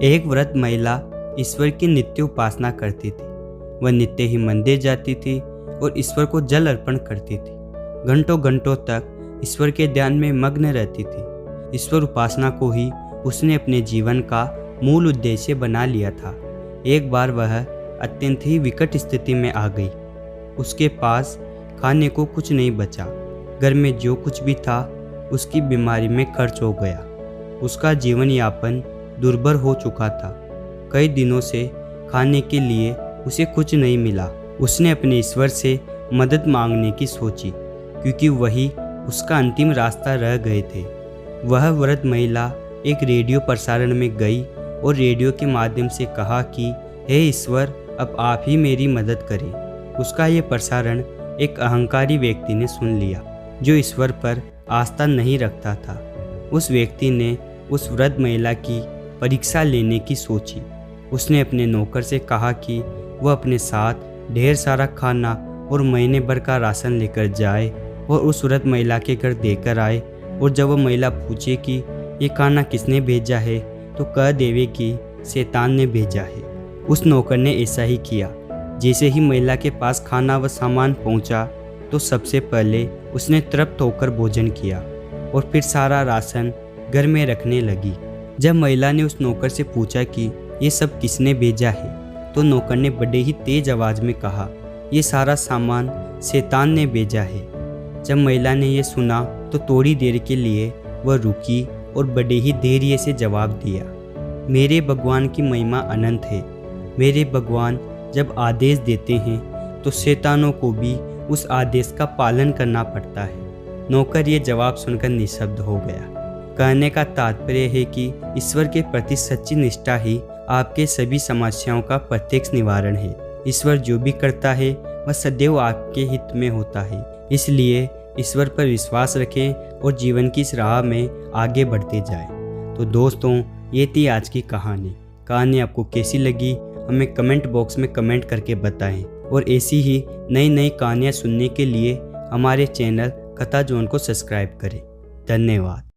एक वृद्ध महिला ईश्वर की नित्य उपासना करती थी। वह नित्य ही मंदिर जाती थी और ईश्वर को जल अर्पण करती थी। घंटों घंटों तक ईश्वर के ध्यान में मग्न रहती थी। ईश्वर उपासना को ही उसने अपने जीवन का मूल उद्देश्य बना लिया था। एक बार वह अत्यंत ही विकट स्थिति में आ गई। उसके पास खाने को कुछ नहीं बचा। घर में जो कुछ भी था उसकी बीमारी में खर्च हो गया। उसका जीवन यापन दुर्भर हो चुका था। कई दिनों से खाने के लिए उसे कुछ नहीं मिला। उसने अपने ईश्वर से मदद मांगने की सोची, क्योंकि वही उसका अंतिम रास्ता रह गए थे। वह वृद्ध महिला एक रेडियो प्रसारण में गई और रेडियो के माध्यम से कहा कि हे ईश्वर, अब आप ही मेरी मदद करें। उसका ये प्रसारण एक अहंकारी व्यक्ति ने सुन लिया, जो ईश्वर पर आस्था नहीं रखता था। उस व्यक्ति ने उस वृद्ध महिला की परीक्षा लेने की सोची। उसने अपने नौकर से कहा कि वह अपने साथ ढेर सारा खाना और महीने भर का राशन लेकर जाए और उस वृद्ध महिला के घर देकर आए। और जब वह महिला पूछे कि ये खाना किसने भेजा है, तो कह देवे कि शैतान ने भेजा है। उस नौकर ने ऐसा ही किया। जैसे ही महिला के पास खाना व सामान पहुंचा, तो सबसे पहले उसने तृप्त होकर भोजन किया और फिर सारा राशन घर में रखने लगी। जब महिला ने उस नौकर से पूछा कि ये सब किसने भेजा है, तो नौकर ने बड़े ही तेज आवाज़ में कहा, ये सारा सामान शैतान ने भेजा है। जब महिला ने यह सुना तो थोड़ी देर के लिए वह रुकी और बड़े ही धैर्य से जवाब दिया, मेरे भगवान की महिमा अनंत है। मेरे भगवान जब आदेश देते हैं तो शैतानों को भी उस आदेश का पालन करना पड़ता है। नौकर ये जवाब सुनकर निशब्द हो गया। कहने का तात्पर्य है कि ईश्वर के प्रति सच्ची निष्ठा ही आपके सभी समस्याओं का प्रत्यक्ष निवारण है। ईश्वर जो भी करता है वह सदैव आपके हित में होता है। इसलिए ईश्वर पर विश्वास रखें और जीवन की इस राह में आगे बढ़ते जाएं। तो दोस्तों, ये थी आज की कहानी आपको कैसी लगी हमें कमेंट बॉक्स में कमेंट करके बताएं। और ऐसी ही नई नई कहानियाँ सुनने के लिए हमारे चैनल कथा जोन को सब्सक्राइब करें। धन्यवाद।